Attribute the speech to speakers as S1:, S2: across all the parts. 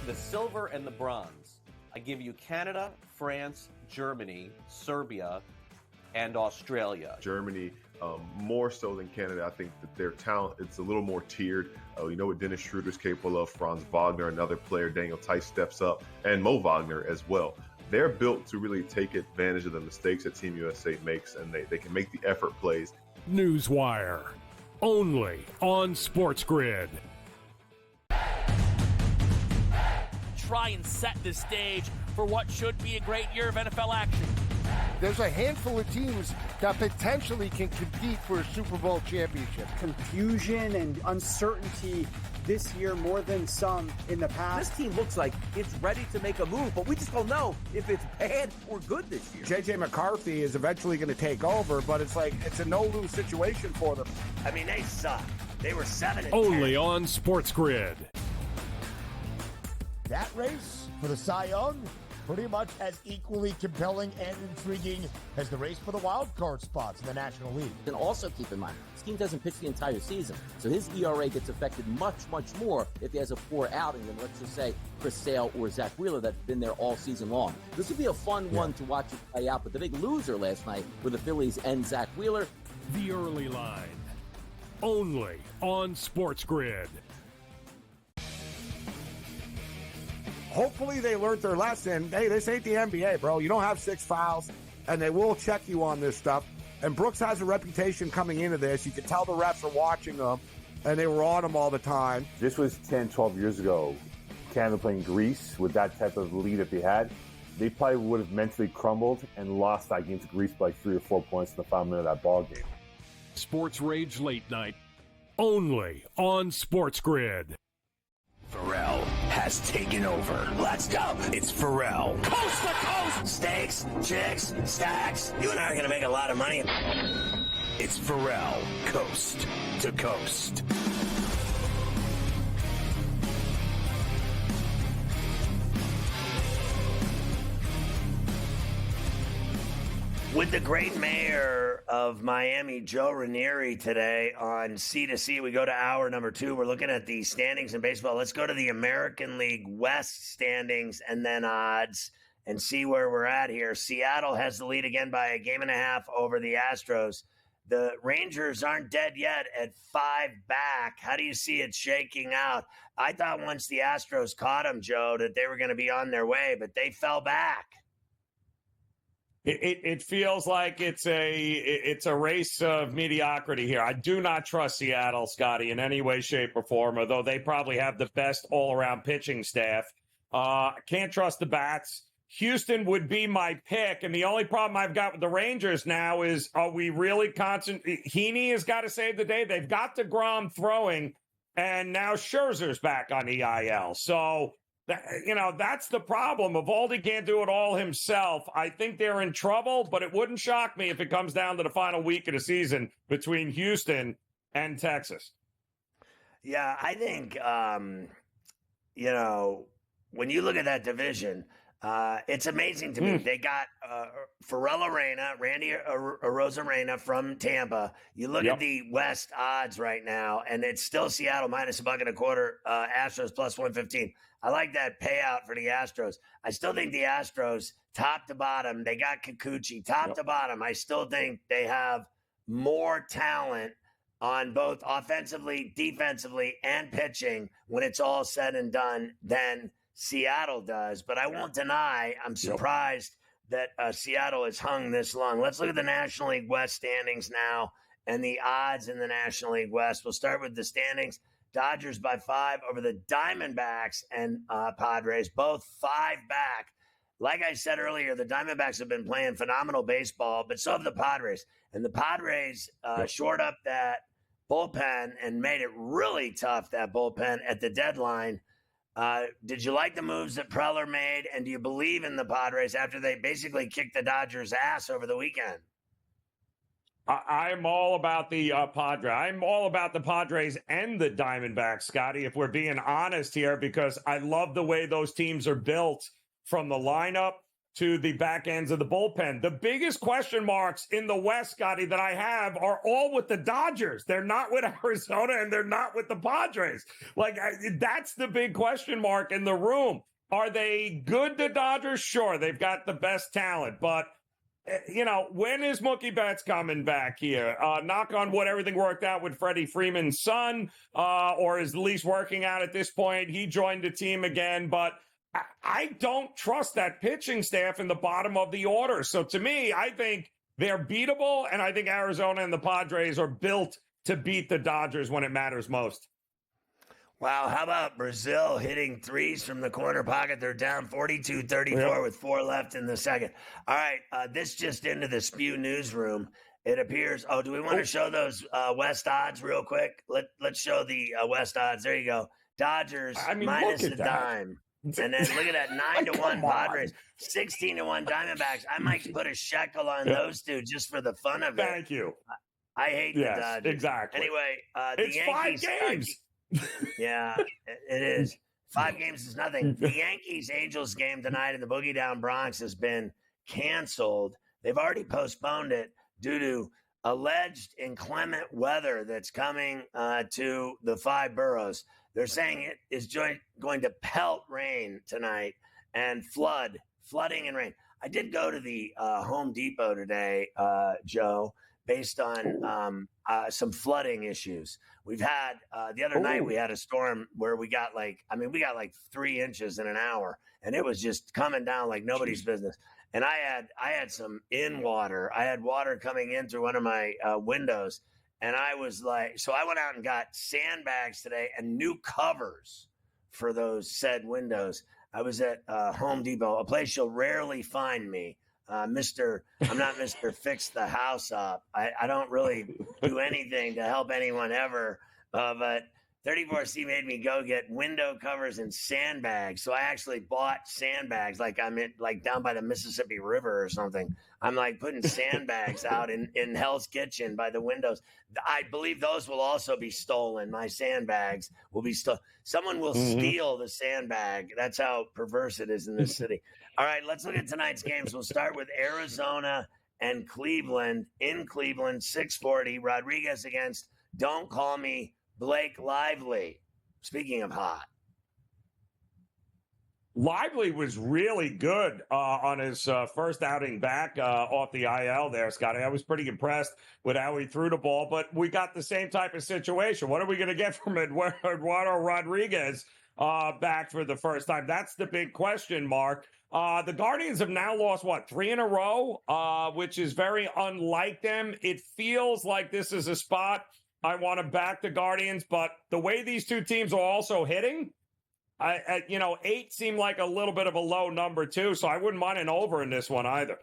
S1: the silver and the bronze. I give you Canada, France, Germany, Serbia, and Australia.
S2: Germany, more so than Canada. I think that their talent, it's a little more tiered. You know what Dennis Schroeder's capable of, Franz Wagner, another player, Daniel Tice steps up, and Mo Wagner as well. They're built to really take advantage of the mistakes that Team USA makes, and they can make the effort plays.
S3: Newswire, only on SportsGrid.
S4: Try and set the stage for what should be a great year of NFL action.
S5: There's a handful of teams that potentially can compete for a Super Bowl championship.
S6: Confusion and uncertainty this year more than some in the past.
S7: This team looks like it's ready to make a move, but we just don't know if it's bad or good this year.
S5: J.J. McCarthy is eventually going to take over, but it's a no-lose situation for them.
S8: I mean, they suck. They were 7-10.
S3: Only on SportsGrid.
S9: That race for the Cy Young, pretty much as equally compelling and intriguing as the race for the wild card spots in the National League.
S10: And also keep in mind, this team doesn't pitch the entire season, so his ERA gets affected much, much more if he has a poor outing than, let's just say, Chris Sale or Zach Wheeler that's been there all season long. This would be a fun one to watch it play out, but the big loser last night were the Phillies and Zach Wheeler.
S3: The early line, only on SportsGrid.
S5: Hopefully they learned their lesson. Hey, this ain't the NBA, bro. You don't have 6 fouls, and they will check you on this stuff. And Brooks has a reputation coming into this. You can tell the refs are watching them, and they were on him all the time.
S11: This was 10, 12 years ago. Canada playing Greece with that type of lead that they had. They probably would have mentally crumbled and lost that game to Greece by 3 or 4 points in the final minute of that ball game.
S3: Sports Rage Late Night, only on SportsGrid.
S8: Ferrall has taken over. Let's go. It's Ferrall. Coast to coast. Steaks, chicks, stacks. You and I are going to make a lot of money. It's Ferrall. Coast to coast. With the great mayor of Miami, Joe Ranieri, today on C2C, we go to hour number 2. We're looking at the standings in baseball. Let's go to the American League West standings and then odds and see where we're at here. Seattle has the lead again by a 1.5 over the Astros. The Rangers aren't dead yet at 5 back. How do you see it shaking out? I thought once the Astros caught them, Joe, that they were going to be on their way, but they fell back.
S12: It feels like it's a race of mediocrity here. I do not trust Seattle, Scotty, in any way, shape, or form, although they probably have the best all-around pitching staff. Can't trust the bats. Houston would be my pick, and the only problem I've got with the Rangers now is, are we really Heaney has got to save the day. They've got DeGrom throwing, and now Scherzer's back on EIL. So, that's the problem. Evaldi can't do it all himself. I think they're in trouble, but it wouldn't shock me if it comes down to the final week of the season between Houston and Texas.
S8: Yeah, I think, when you look at that division, it's amazing to me. They got Pharrell Arena, Randy Arozarena from Tampa. You look at the West odds right now, and it's still Seattle minus $1.25, Astros plus 115. I like that payout for the Astros. I still think the Astros, top to bottom, they got Kikuchi, top to bottom. I still think they have more talent on both offensively, defensively, and pitching when it's all said and done than Seattle does. But I won't deny I'm surprised that Seattle has hung this long. Let's look at the National League West standings now and the odds in the National League West. We'll start with the standings. Dodgers by 5 over the Diamondbacks and Padres, both 5 back. Like I said earlier, the Diamondbacks have been playing phenomenal baseball, but so have the Padres. And the Padres shored up that bullpen and made it really tough, that bullpen, at the deadline. Did you like the moves that Preller made, and do you believe in the Padres after they basically kicked the Dodgers' ass over the weekend?
S12: I'm all about the Padres. I'm all about the Padres and the Diamondbacks, Scotty, if we're being honest here, because I love the way those teams are built from the lineup to the back ends of the bullpen. The biggest question marks in the West, Scotty, that I have are all with the Dodgers. They're not with Arizona, and they're not with the Padres. That's the big question mark in the room. Are they good, the Dodgers? Sure, they've got the best talent, but when is Mookie Betts coming back here? Knock on wood, everything worked out with Freddie Freeman's son, or is at least working out at this point. He joined the team again, but I don't trust that pitching staff in the bottom of the order. So to me, I think they're beatable, and I think Arizona and the Padres are built to beat the Dodgers when it matters most.
S8: Wow, how about Brazil hitting threes from the corner pocket? They're down 42-34 with 4 left in the second. All right, this just into the Spew newsroom. It appears. Oh, do we want to show those West odds real quick? Let's show the West odds. There you go. Dodgers minus a dime. And then look at that, 9-1 Padres, 16-1 Diamondbacks. I might put a shekel on those two just for the fun of it.
S12: Thank you.
S8: I hate the Dodgers.
S12: Exactly.
S8: Anyway,
S12: it's
S8: the Yankees.
S12: 5 games.
S8: Yeah, it is. 5 games is nothing. The Yankees-Angels game tonight in the Boogie Down Bronx has been canceled. They've already postponed it due to alleged inclement weather that's coming to the 5 boroughs. They're saying it is going to pelt rain tonight and flooding and rain. I did go to the Home Depot today, Joe, based on some flooding issues. We've had the other night we had a storm where we got like 3 inches in an hour, and it was just coming down like nobody's business. And I had some in water. I had water coming in through one of my windows. And I was like, so I went out and got sandbags today and new covers for those said windows. I was at Home Depot, a place you'll rarely find me. I'm not Mr. Fix the House Up. I don't really do anything to help anyone ever. But 34C made me go get window covers and sandbags. So I actually bought sandbags like I'm down by the Mississippi River or something. I'm like putting sandbags out in Hell's Kitchen by the windows. I believe those will also be stolen. My sandbags will be stolen. Someone will steal the sandbag. That's how perverse it is in this city. All right, let's look at tonight's games. We'll start with Arizona and Cleveland. In Cleveland, 6:40. Rodriguez against Don't Call Me Blake Lively. Speaking of hot.
S12: Lively was really good on his first outing back off the IL there, Scotty. I was pretty impressed with how he threw the ball, but we got the same type of situation. What are we going to get from Eduardo Rodriguez back for the first time? That's the big question mark. The Guardians have now lost, 3 in a row, which is very unlike them. It feels like this is a spot I want to back the Guardians, but the way these two teams are also hitting, 8 seemed like a little bit of a low number too, so I wouldn't mind an over in this one either.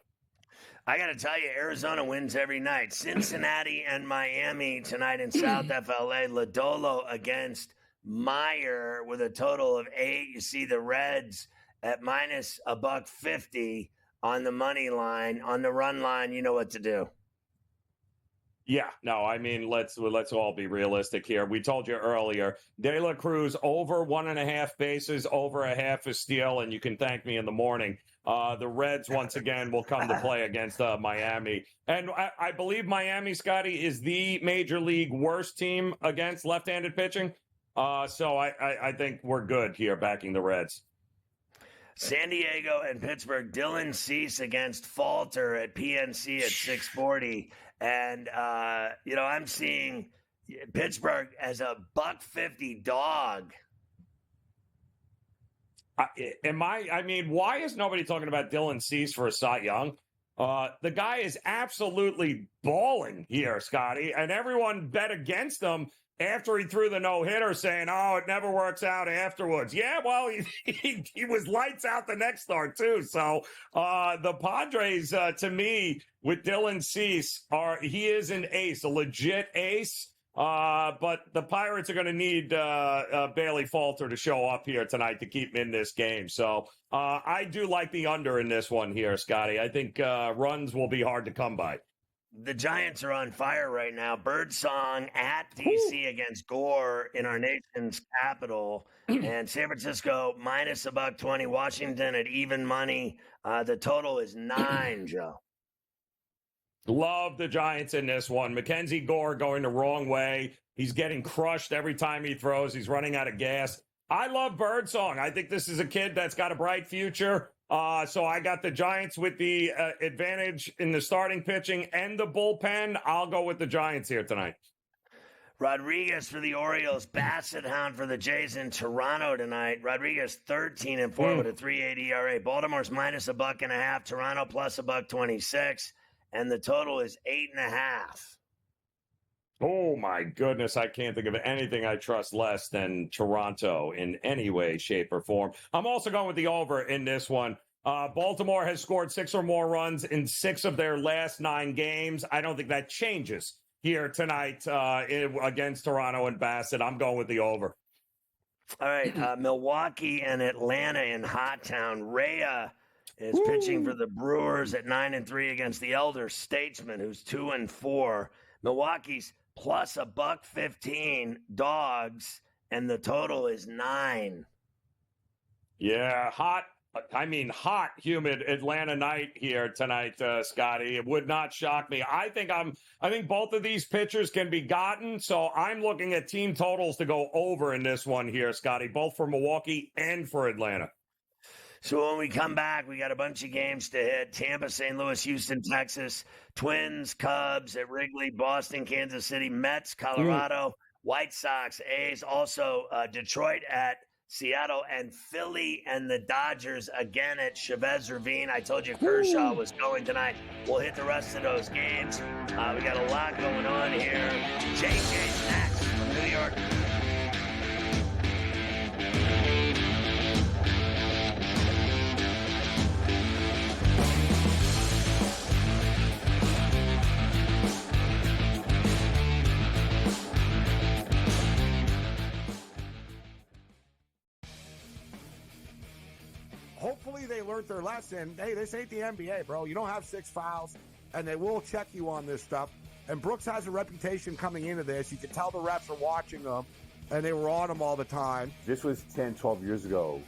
S8: I got to tell you, Arizona wins every night. Cincinnati and Miami tonight in South FLA. Lodolo against Meyer with a total of 8. You see the Reds at minus $1.50 on the money line. On the run line, you know what to do.
S12: Yeah, no, I mean, let's all be realistic here. We told you earlier, De La Cruz over 1.5 bases, over a half a steal, and you can thank me in the morning. The Reds, once again, will come to play against Miami. And I believe Miami, Scotty, is the major league worst team against left-handed pitching. So I think we're good here backing the Reds.
S8: San Diego and Pittsburgh, Dylan Cease against Falter at PNC at 6:40. And, I'm seeing Pittsburgh as a $1.50 dog.
S12: Why is nobody talking about Dylan Cease for a Cy Young? The guy is absolutely balling here, Scotty, and everyone bet against him after he threw the no-hitter, saying, it never works out afterwards. Yeah, well, he was lights out the next start, too. So the Padres, to me, with Dylan Cease, he is an ace, a legit ace. But the Pirates are going to need Bailey Falter to show up here tonight to keep him in this game. So I do like the under in this one here, Scotty. I think runs will be hard to come by.
S8: The Giants are on fire right now. Birdsong at DC against Gore in our nation's capital. And San Francisco minus $120. Washington at even money. The total is 9, Joe.
S12: Love the Giants in this one. Mackenzie Gore going the wrong way. He's getting crushed every time he throws. He's running out of gas. I love Birdsong. I think this is a kid that's got a bright future. So I got the Giants with the advantage in the starting pitching and the bullpen. I'll go with the Giants here tonight.
S8: Rodriguez for the Orioles. Bassett Hound for the Jays in Toronto tonight. Rodriguez 13-4 with a 3.8 ERA. Baltimore's minus $1.50. Toronto plus $1.26. And the total is 8.5.
S12: Oh, my goodness. I can't think of anything I trust less than Toronto in any way, shape, or form. I'm also going with the over in this one. Baltimore has scored 6 or more runs in 6 of their last 9 games. I don't think that changes here tonight against Toronto and Bassett. I'm going with the over.
S8: All right. Milwaukee and Atlanta in Hot Town. Rhea is pitching for the Brewers at 9-3 against the elder statesman, who's 2-4. Milwaukee's plus $1.15 dogs, and the total is 9.
S12: Yeah, hot, humid Atlanta night here tonight, Scotty. It would not shock me. I think both of these pitchers can be gotten, so I'm looking at team totals to go over in this one here, Scotty, both for Milwaukee and for Atlanta.
S8: So when we come back, we got a bunch of games to hit. Tampa, St. Louis, Houston, Texas, Twins, Cubs at Wrigley, Boston, Kansas City, Mets, Colorado, White Sox, A's, also Detroit at Seattle, and Philly and the Dodgers again at Chavez Ravine. I told you Kershaw was going tonight. We'll hit the rest of those games. We got a lot going on here. JJ's next from New York.
S5: Hopefully they learned their lesson. Hey, this ain't the NBA, bro. You don't have 6 fouls, and they will check you on this stuff. And Brooks has a reputation coming into this. You can tell the refs are watching them, and they were on him all the time.
S11: This was 10, 12 years ago.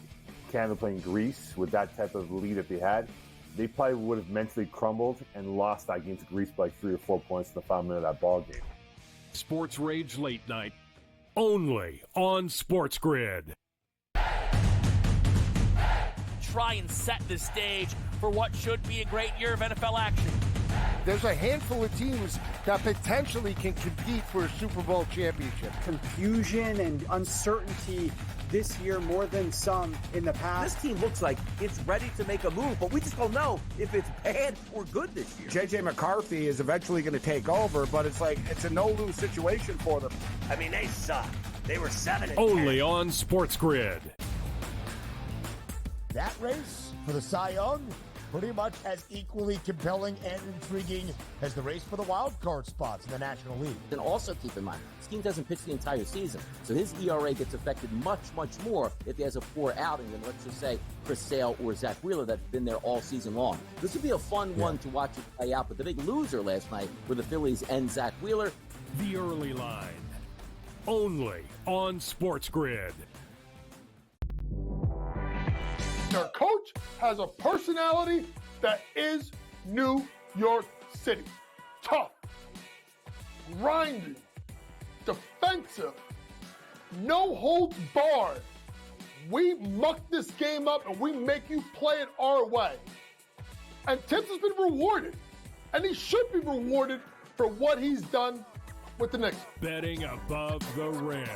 S11: Canada playing Greece with that type of lead that they had. They probably would have mentally crumbled and lost that game to Greece by 3 or 4 points in the final minute of that ball game.
S3: Sports Rage Late Night, only on SportsGrid.
S4: Try and set the stage for what should be a great year of NFL action.
S9: There's a handful of teams that potentially can compete for a Super Bowl championship.
S6: Confusion and uncertainty this year more than some in the past.
S7: This team looks like it's ready to make a move, but we just don't know if it's bad or good this year.
S5: J.J. McCarthy is eventually going to take over, but it's a no-lose situation for them.
S8: I mean, they suck. They were 7-10.
S3: Only on SportsGrid.
S9: That race for the Cy Young, pretty much as equally compelling and intriguing as the race for the wild card spots in the National League.
S10: And also keep in mind, this team doesn't pitch the entire season, so his ERA gets affected much, much more if he has a poor outing than, let's just say, Chris Sale or Zach Wheeler that's been there all season long. This would be a fun one to watch it play out, but the big loser last night were the Phillies and Zach Wheeler.
S3: The Early Line, only on SportsGrid.
S13: Their coach has a personality that is New York City. Tough, grinding, defensive, no holds barred. We muck this game up and we make you play it our way. And Tibbs has been rewarded, and he should be rewarded for what he's done with the Knicks.
S3: Betting above the rim,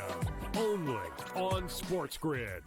S3: only on SportsGrid.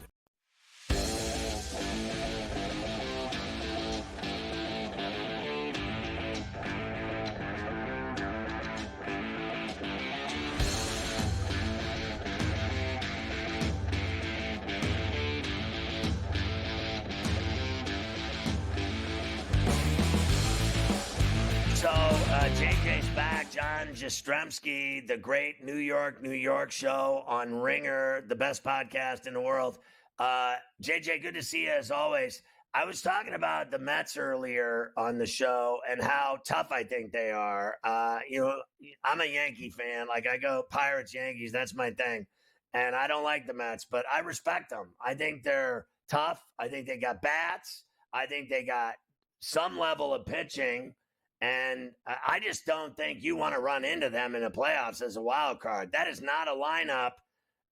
S8: So JJ's back. John Jastrzemski, the great New York show on Ringer, the best podcast in the world. JJ, good to see you as always. I was talking about the Mets earlier on the show and how tough I think they are. I'm a Yankee fan. Like, I go Pirates, Yankees. That's my thing. And I don't like the Mets, but I respect them. I think they're tough. I think they got bats. I think they got some level of pitching. And I just don't think you want to run into them in the playoffs as a wild card. That is not a lineup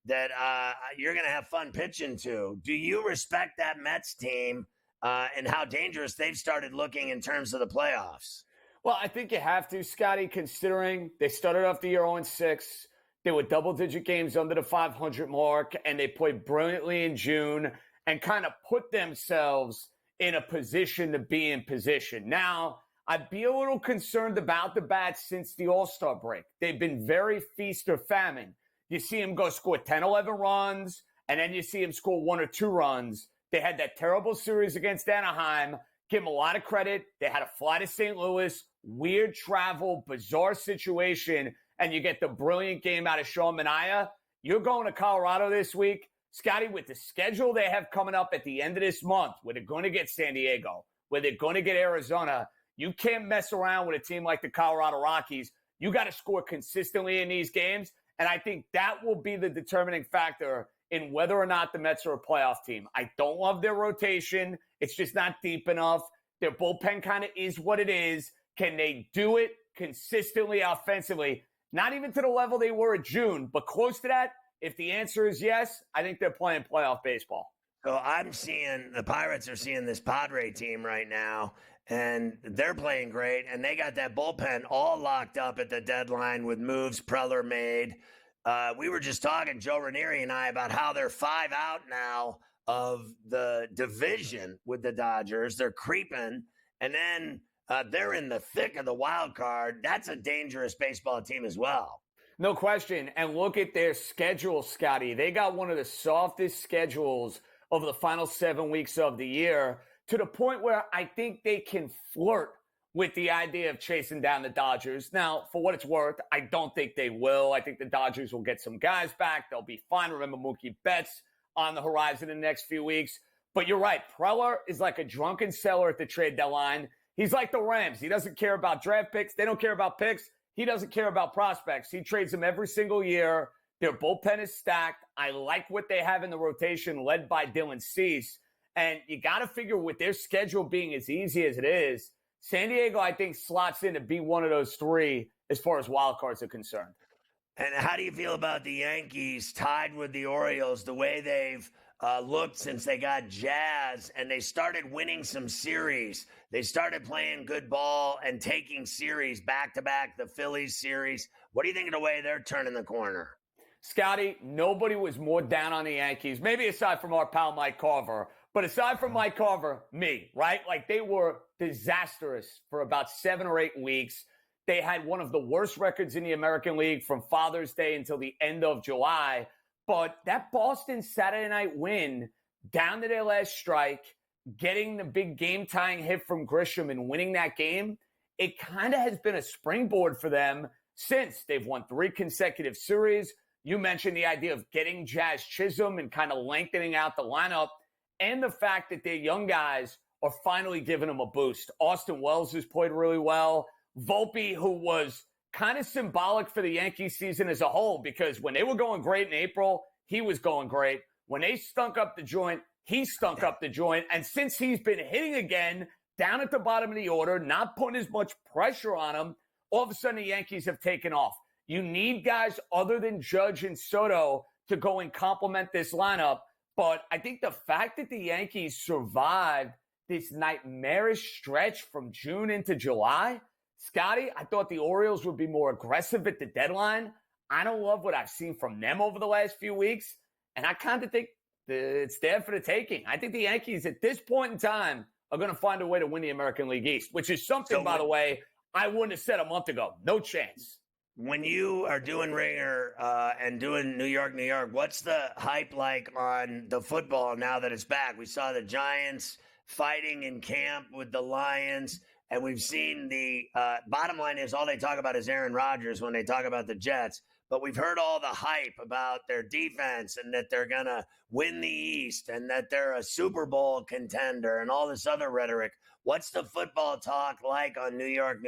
S8: that you're going to have fun pitching to. Do you respect that Mets team and how dangerous they've started looking in terms of the playoffs?
S14: Well, I think you have to, Scotty, considering they started off the year 0-6. They were double-digit games under the 500 mark, and they played brilliantly in June and kind of put themselves in a position to be in position. Now, I'd be a little concerned about the bats since the All-Star break. They've been very feast or famine. You see them go score 10, 11 runs, and then you see them score 1 or 2 runs. They had that terrible series against Anaheim. Give them a lot of credit. They had to fly to St. Louis. Weird travel, bizarre situation, and you get the brilliant game out of Sean Manaea. You're going to Colorado this week. Scotty, with the schedule they have coming up at the end of this month, where they're going to get San Diego, where they're going to get Arizona, you can't mess around with a team like the Colorado Rockies. You got to score consistently in these games, and I think that will be the determining factor in whether or not the Mets are a playoff team. I don't love their rotation. It's just not deep enough. Their bullpen kind of is what it is. Can they do it consistently offensively? Not even to the level they were in June, but close to that. If the answer is yes, I think they're playing playoff baseball.
S8: So I'm seeing the Pirates are seeing this Padre team right now, and they're playing great, and they got that bullpen all locked up at the deadline with moves Preller made. We were just talking, Joe Ranieri and I, about how they're 5 out now of the division with the Dodgers. They're creeping, and then they're in the thick of the wild card. That's a dangerous baseball team as well.
S14: No question. And look at their schedule, Scotty. They got one of the softest schedules over the final 7 weeks of the year, to the point where I think they can flirt with the idea of chasing down the Dodgers. Now, for what it's worth, I don't think they will. I think the Dodgers will get some guys back. They'll be fine. Remember, Mookie Betts on the horizon in the next few weeks. But you're right. Preller is like a drunken sailor at the trade deadline. He's like the Rams. He doesn't care about draft picks. They don't care about picks. He doesn't care about prospects. He trades them every single year. Their bullpen is stacked. I like what they have in the rotation led by Dylan Cease. And you got to figure with their schedule being as easy as it is, San Diego, I think, slots in to be one of those 3 as far as wild cards are concerned.
S8: And how do you feel about the Yankees tied with the Orioles, the way they've looked since they got Jazz and they started winning some series? They started playing good ball and taking series back-to-back, the Phillies series. What do you think of the way they're turning the corner?
S14: Scotty, nobody was more down on the Yankees, maybe aside from our pal Mike Carver. But aside from Mike Carver, me, right? Like, they were disastrous for about 7 or 8 weeks. They had one of the worst records in the American League from Father's Day until the end of July. But that Boston Saturday night win, down to their last strike, getting the big game-tying hit from Grisham and winning that game, it kind of has been a springboard for them since. They've won 3 consecutive series. You mentioned the idea of getting Jazz Chisholm and kind of lengthening out the lineup, and the fact that their young guys are finally giving them a boost. Austin Wells has played really well. Volpe, who was kind of symbolic for the Yankees season as a whole, because when they were going great in April, he was going great. When they stunk up the joint, he stunk up the joint. And since he's been hitting again down at the bottom of the order, not putting as much pressure on him, all of a sudden the Yankees have taken off. You need guys other than Judge and Soto to go and complement this lineup. But I think the fact that the Yankees survived this nightmarish stretch from June into July, Scotty, I thought the Orioles would be more aggressive at the deadline. I don't love what I've seen from them over the last few weeks. And I kind of think it's there for the taking. I think the Yankees at this point in time are going to find a way to win the American League East, which is something, by the way, I wouldn't have said a month ago. No chance.
S8: When you are doing Ringer and doing New York, what's the hype like on the football now that it's back? We saw the Giants fighting in camp with the Lions, and we've seen the bottom line is all they talk about is Aaron Rodgers when they talk about the Jets. but we've heard all the hype about their defense and that they're going to win the East and that they're a Super Bowl contender and all this other rhetoric. What's the football talk like on New York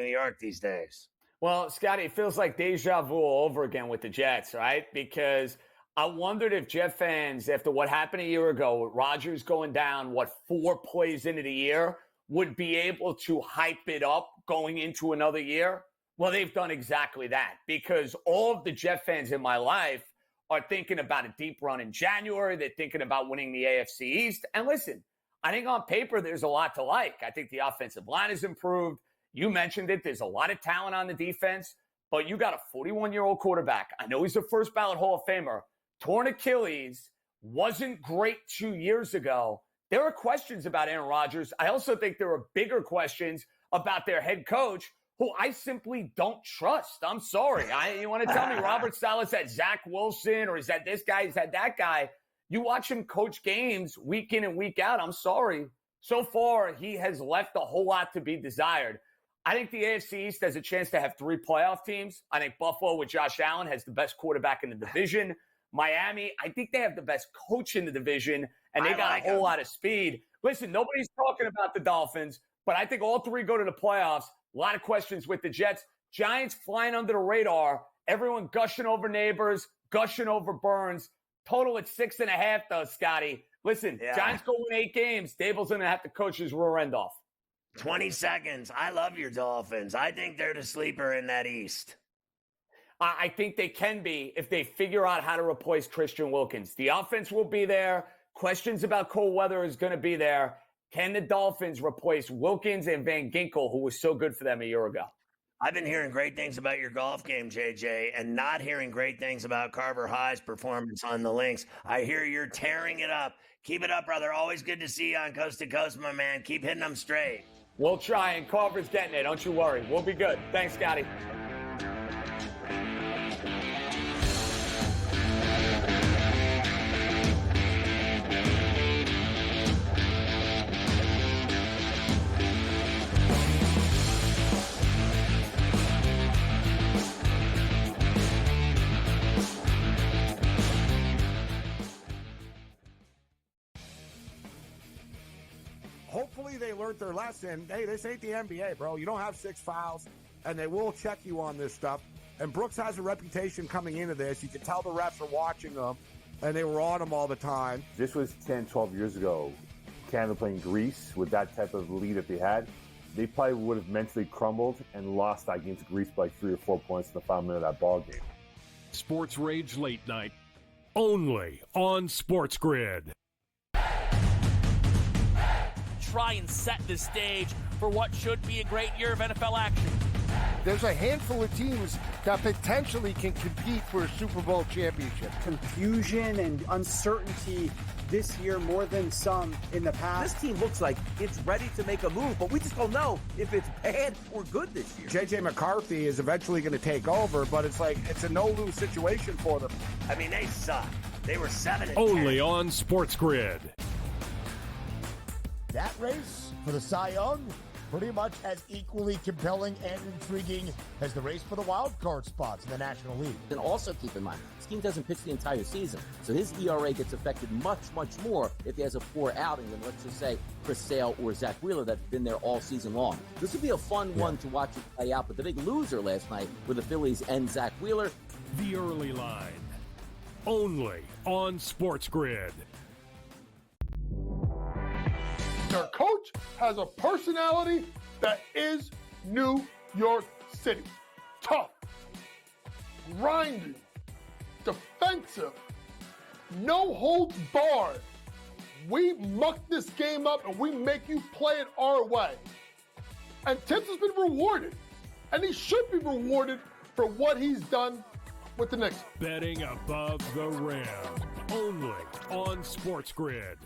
S8: these days?
S14: Well, Scotty, it feels like deja vu all over again with the Jets, right? Because I wondered if Jet fans, after what happened a year ago with Rodgers going down, 4 plays into the year, would be able to hype it up going into another year. Well, they've done exactly that, because all of the Jet fans in my life are thinking about a deep run in January. They're thinking about winning the AFC East. And listen, I think on paper there's a lot to like. I think the offensive line has improved. You mentioned it. There's a lot of talent on the defense, but you got a 41-year-old quarterback. I know he's a first-ballot Hall of Famer. Torn Achilles, wasn't great 2 years ago. There are questions about Aaron Rodgers. I also think there are bigger questions about their head coach, who I simply don't trust. I'm sorry. You want to tell me Robert Saleh had Zach Wilson, or is that this guy, is that that guy? You watch him coach games week in and week out. I'm sorry. So far, he has left a whole lot to be desired. I think the AFC East has a chance to have 3 playoff teams. I think Buffalo with Josh Allen has the best quarterback in the division. Miami, I think they have the best coach in the division, and they got a whole lot of speed. Listen, nobody's talking about the Dolphins, but I think all 3 go to the playoffs. A lot of questions with the Jets. Giants flying under the radar. Everyone gushing over Neighbors, gushing over Burns. Total at 6.5, though, Scotty. Listen, Giants go win 8 games. Dable's going to have to coach his rear end off.
S8: 20 seconds. I love your Dolphins. I think they're the sleeper in that East.
S14: I think they can be if they figure out how to replace Christian Wilkins. The offense will be there. Questions about cold weather is going to be there. Can the Dolphins replace Wilkins and Van Ginkel, who was so good for them a year ago?
S8: I've been hearing great things about your golf game, JJ, and not hearing great things about Carver High's performance on the links. I hear you're tearing it up. Keep it up, brother. Always good to see you on Coast to Coast, my man. Keep hitting them straight.
S14: We'll try, and Carver's getting it. Don't you worry. We'll be good. Thanks, Scotty.
S5: Hopefully they learned their lesson. Hey, this ain't the NBA, bro. You don't have 6 fouls, and they will check you on this stuff. And Brooks has a reputation coming into this. You can tell the refs are watching them, and they were on him all the time.
S11: This was 10, 12 years ago. Canada playing Greece with that type of lead that they had. They probably would have mentally crumbled and lost that game to Greece by 3 or 4 points in the final minute of that ball game.
S3: Sports Rage Late Night, only on SportsGrid.
S4: Try and set the stage for what should be a great year of NFL action.
S13: There's a handful of teams that potentially can compete for a Super Bowl championship.
S6: Confusion and uncertainty this year more than some in the past.
S7: This team looks like it's ready to make a move, but we just don't know if it's bad or good this year.
S5: J.J. McCarthy is eventually going to take over, but it's like it's a no-lose situation for them.
S8: I mean, they suck. They were 7-10.
S3: Only on SportsGrid.
S9: That race for the Cy Young, pretty much as equally compelling and intriguing as the race for the wild card spots in the National League.
S10: And also keep in mind, this team doesn't pitch the entire season, so his ERA gets affected much, much more if he has a poor outing than, let's just say, Chris Sale or Zach Wheeler that's been there all season long. This would be a fun one to watch it play out, but the big loser last night were the Phillies and Zach Wheeler.
S3: The early line, only on SportsGrid.
S13: Their coach has a personality that is New York City. Tough, grinding, defensive, no holds barred. We muck this game up and we make you play it our way. And Tibbs has been rewarded. And he should be rewarded for what he's done with the Knicks.
S3: Betting above the rim, only on SportsGrid.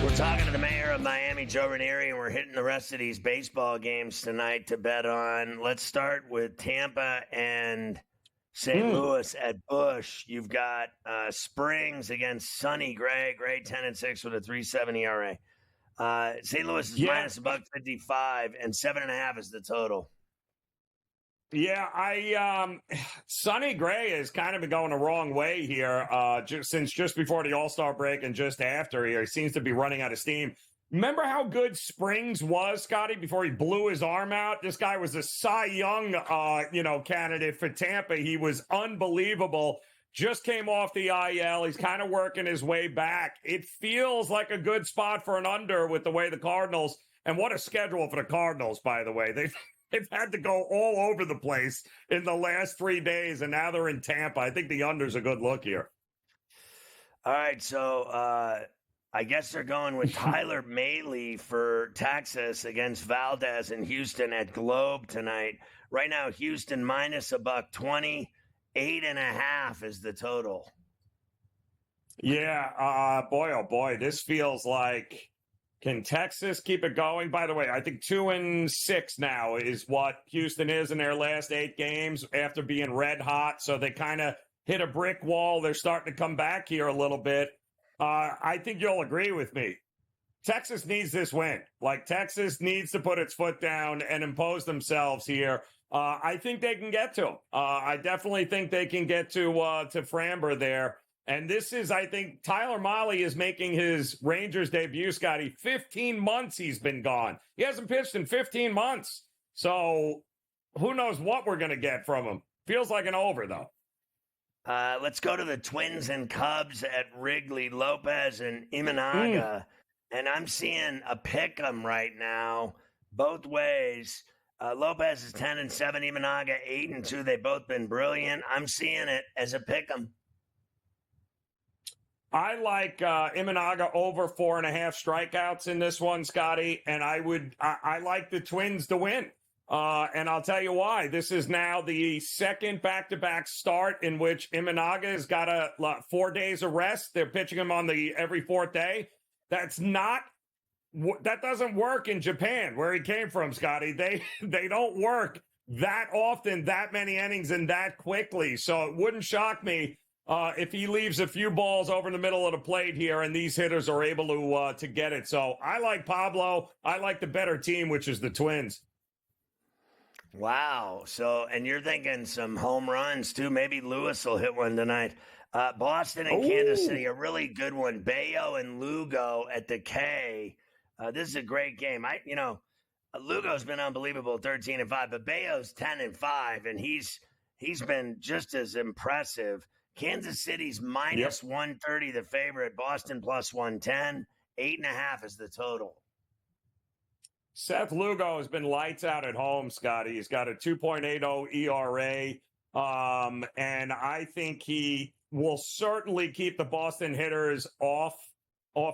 S8: We're talking to the mayor of Miami, Joe Ranieri, and we're hitting the rest of these baseball games tonight to bet on. Let's start with Tampa and St. Louis at Busch. You've got Springs against Sonny Gray. Gray 10-6 with a 3.7 ERA. St. Louis is minus $1.55, and 7.5 is the total.
S12: Yeah, Sonny Gray has kind of been going the wrong way here since just before the All-Star break and just after here. He seems to be running out of steam. Remember how good Springs was, Scotty, before he blew his arm out? This guy was a Cy Young, candidate for Tampa. He was unbelievable. Just came off the IL. He's kind of working his way back. It feels like a good spot for an under with the way the Cardinals, and what a schedule for the Cardinals, by the way. They've had to go all over the place in the last 3 days, and now they're in Tampa. I think the under's a good look here.
S8: All right, so I guess they're going with Tyler Mahle for Texas against Valdez in Houston at Globe tonight. Right now, Houston minus $1.20, 8.5 is the total.
S12: Yeah, boy, oh boy, this feels like. Can Texas keep it going? By the way, I think 2-6 now is what Houston is in their last 8 games after being red hot. So they kind of hit a brick wall. They're starting to come back here a little bit. I think you'll agree with me. Texas needs this win. Like, Texas needs to put its foot down and impose themselves here. I think they can get to them. I definitely think they can get to Framber there. And this is, I think, Tyler Mahle is making his Rangers debut, Scotty. 15 months he's been gone. He hasn't pitched in 15 months. So who knows what we're going to get from him. Feels like an over, though.
S8: Let's go to the Twins and Cubs at Wrigley, Lopez and Imanaga. And I'm seeing a pick 'em right now, both ways. Lopez is 10-7, Imanaga 8-2. They've both been brilliant. I'm seeing it as a pick 'em.
S12: I like Imanaga over 4.5 strikeouts in this one, Scotty, and I like the Twins to win. And I'll tell you why. This is now the second back-to-back start in which Imanaga has got 4 days of rest. They're pitching him on every 4th day. That doesn't work in Japan, where he came from, Scotty. They don't work that often, that many innings, and that quickly. So it wouldn't shock me if he leaves a few balls over in the middle of the plate here and these hitters are able to get it. So I like Pablo. I like the better team, which is the Twins.
S8: Wow. So, and you're thinking some home runs, too. Maybe Lewis will hit one tonight. Boston and Kansas City, a really good one. Bayo and Lugo at the K. This is a great game. Lugo's been unbelievable, 13-5, but Bayo's 10-5, and he's been just as impressive. Kansas City's minus 130, the favorite. Boston plus 110. 8.5 is the total.
S12: Seth Lugo has been lights out at home, Scotty. He's got a 2.80 ERA, and I think he will certainly keep the Boston hitters off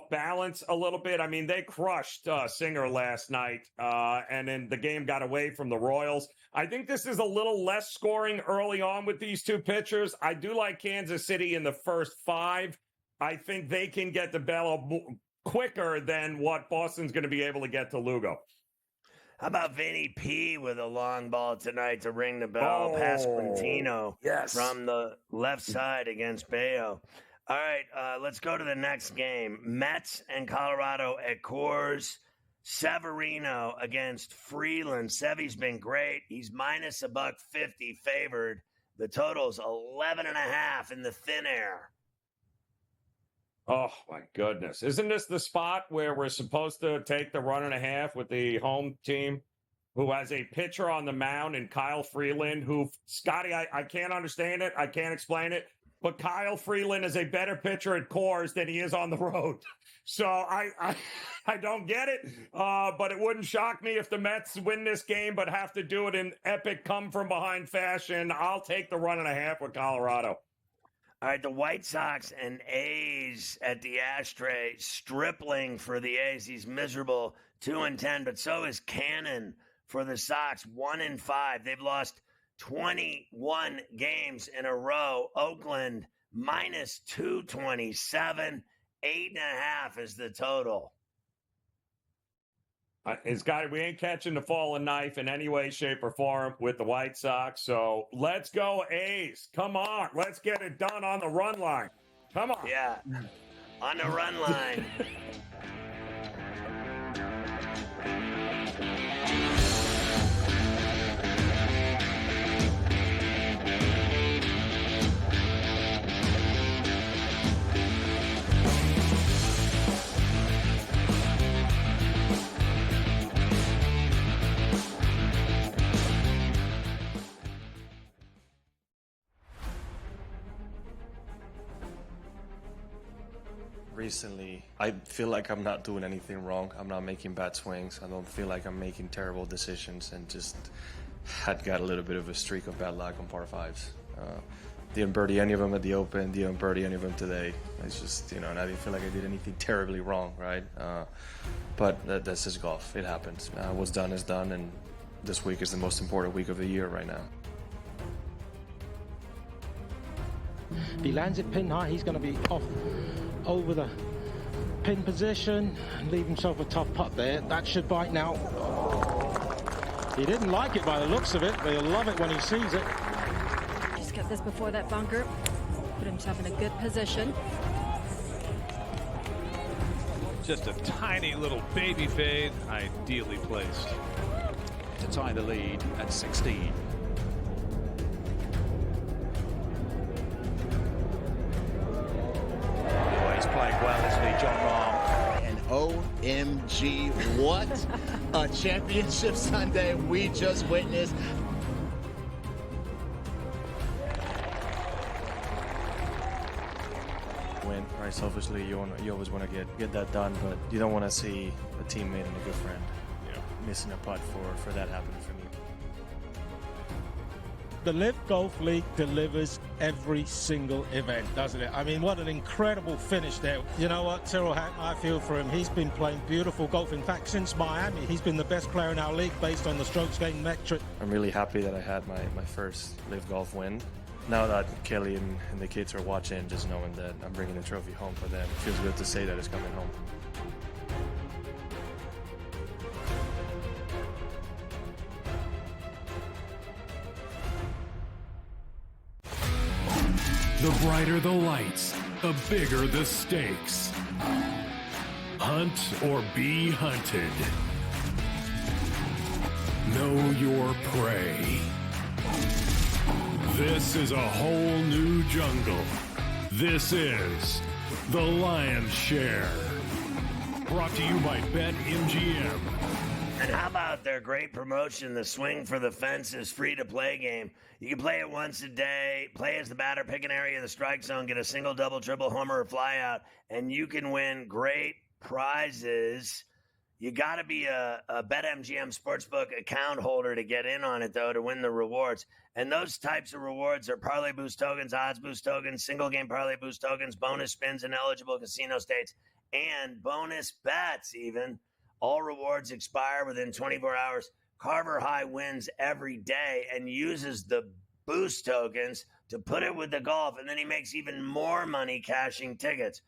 S12: balance a little bit. I mean, they crushed Singer last night, and then the game got away from the Royals. I think this is a little less scoring early on with these two pitchers. I do like Kansas City in the first 5. I think they can get to Bello quicker than what Boston's going to be able to get to Lugo.
S8: How about Vinny P with a long ball tonight to ring the bell? Pasquantino from the left side against Bayo. All right, let's go to the next game. Mets and Colorado at Coors. Severino against Freeland. Sevy's been great. He's minus $1.50 favored. The total's 11.5 in the thin air.
S12: Oh, my goodness. Isn't this the spot where we're supposed to take the 1.5 with the home team who has a pitcher on the mound and Kyle Freeland, who, Scotty, I can't understand it. I can't explain it. But Kyle Freeland is a better pitcher at Coors than he is on the road. So I don't get it. But it wouldn't shock me if the Mets win this game but have to do it in epic come-from-behind fashion. I'll take the 1.5 with Colorado.
S8: All right, the White Sox and A's at the Ashtray. Stripling for the A's. He's miserable, 2-10, but so is Cannon for the Sox, 1-5. They've lost 21 games in a row. Oakland, minus 227. 8.5 is the total.
S12: We ain't catching the fallen knife in any way, shape, or form with the White Sox. So let's go A's. Come on. Let's get it done on the run line. Come on.
S8: Yeah, on the run line.
S15: Recently, I feel like I'm not doing anything wrong. I'm not making bad swings. I don't feel like I'm making terrible decisions, and just had got a little bit of a streak of bad luck on par fives. Didn't birdie any of them at the Open, didn't birdie any of them today. It's just, and I didn't feel like I did anything terribly wrong, right? But that's just golf. It happens. What's done is done, and this week is the most important week of the year right now.
S16: If he lands it pin high, he's going to be off over the pin position and leave himself a tough putt there. That should bite now. He didn't like it by the looks of it, but he'll love it when he sees it.
S17: Just get this before that bunker. Put himself in a good position.
S18: Just a tiny little baby fade, ideally placed. To tie the lead at 16. Playing well, isn't he, John Rahm?
S19: And OMG, what a championship Sunday we just witnessed.
S15: Win, right? Selfishly, you always want to get that done, but you don't want to see a teammate and a good friend missing a putt for that happening for me.
S16: The Live Golf League delivers every single event, doesn't it? I mean, what an incredible finish there. You know what, Tyrrell Hatton, I feel for him. He's been playing beautiful golf. In fact, since Miami, he's been the best player in our league based on the strokes gained metric.
S15: I'm really happy that I had my first Live Golf win. Now that Kelly and the kids are watching, just knowing that I'm bringing the trophy home for them, it feels good to say that it's coming home.
S3: The brighter the lights, the bigger the stakes. Hunt or be hunted. Know your prey. This is a whole new jungle. This is The Lion's Share. Brought to you by BetMGM.
S8: And how about their great promotion, the Swing for the Fences free-to-play game? You can play it once a day, play as the batter, pick an area of the strike zone, get a single, double, triple, homer, or flyout, and you can win great prizes. You got to be a BetMGM Sportsbook account holder to get in on it, though, to win the rewards. And those types of rewards are parlay boost tokens, odds boost tokens, single-game parlay boost tokens, bonus spins in eligible casino states, and bonus bets even. All rewards expire within 24 hours. Carver High wins every day and uses the boost tokens to put it with the golf, and then he makes even more money cashing tickets.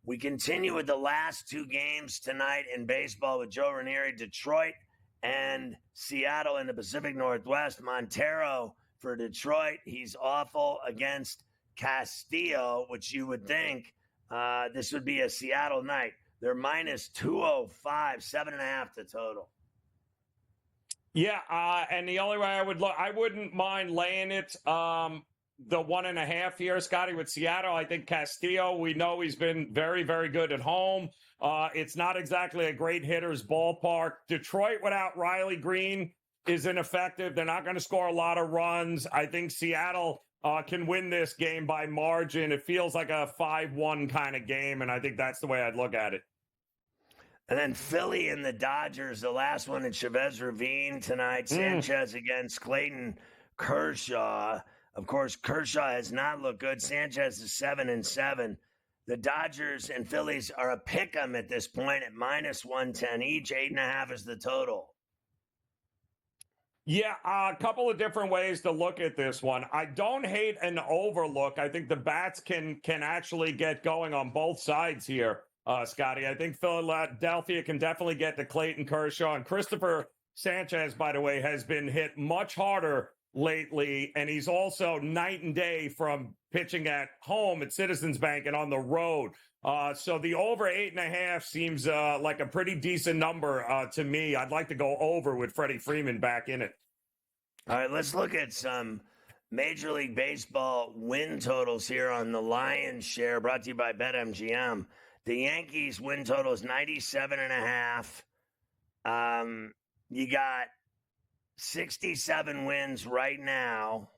S8: We continue with the last two games tonight in baseball with Joe Ranieri, Detroit and Seattle in the Pacific Northwest. Montero for Detroit. He's awful against Castillo, which you would think this would be a Seattle night. They're minus 205, 7.5 to total.
S12: Yeah, and the only way I would look, I wouldn't mind laying it the 1.5 here, Scotty, with Seattle. I think Castillo, we know he's been very, very good at home. It's not exactly a great hitter's ballpark. Detroit without Riley Green is ineffective. They're not going to score a lot of runs. I think Seattle can win this game by margin. It feels like a 5-1 kind of game, and I think that's the way I'd look at it.
S8: And then Philly and the Dodgers, the last one in Chavez Ravine tonight. Sanchez against Clayton Kershaw. Of course, Kershaw has not looked good. Sanchez is 7-7. The Dodgers and Phillies are a pick-em at this point at minus 110 each. 8.5 is the total.
S12: Yeah, a couple of different ways to look at this one. I don't hate an overlook. I think the bats can actually get going on both sides here. Scotty. I think Philadelphia can definitely get to Clayton Kershaw. And Christopher Sanchez, by the way, has been hit much harder lately, and he's also night and day from pitching at home at Citizens Bank and on the road. So the over 8.5 seems like a pretty decent number to me. I'd like to go over with Freddie Freeman back in it.
S8: All right, let's look at some Major League Baseball win totals here on the Lions Share, brought to you by BetMGM. The Yankees win total is 97.5. You got 67 wins right now,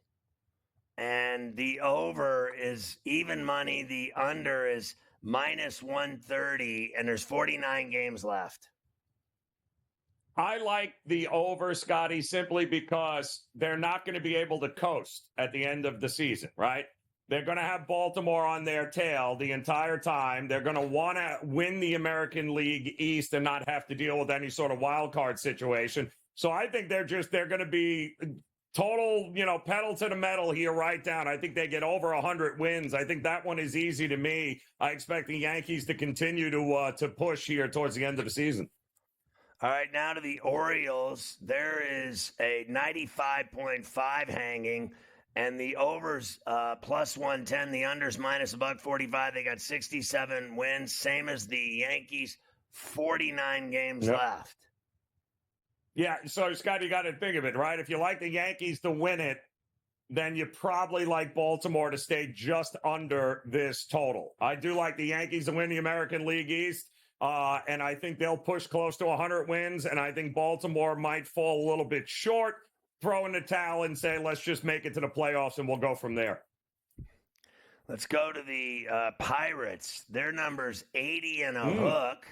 S8: and the over is even money. The under is minus 130, and there's 49 games left.
S12: I like the over, Scotty, simply because they're not going to be able to coast at the end of the season, right? They're going to have Baltimore on their tail the entire time. They're going to want to win the American League East and not have to deal with any sort of wild card situation. So I think they're going to be total, pedal to the metal here right down. I think they get over 100 wins. I think that one is easy to me. I expect the Yankees to continue to push here towards the end of the season.
S8: All right, now to the Orioles. There is a 95.5 hanging, and the overs plus 110, the unders minus $145. They got 67 wins, same as the Yankees. 49 games left.
S12: Yeah, so, Scott, you got to think of it, right? If you like the Yankees to win it, then you probably like Baltimore to stay just under this total. I do like the Yankees to win the American League East, and I think they'll push close to 100 wins, and I think Baltimore might fall a little bit short, throw in the towel and say, let's just make it to the playoffs, and we'll go from there.
S8: Let's go to the Pirates. Their number's 80 and a hook.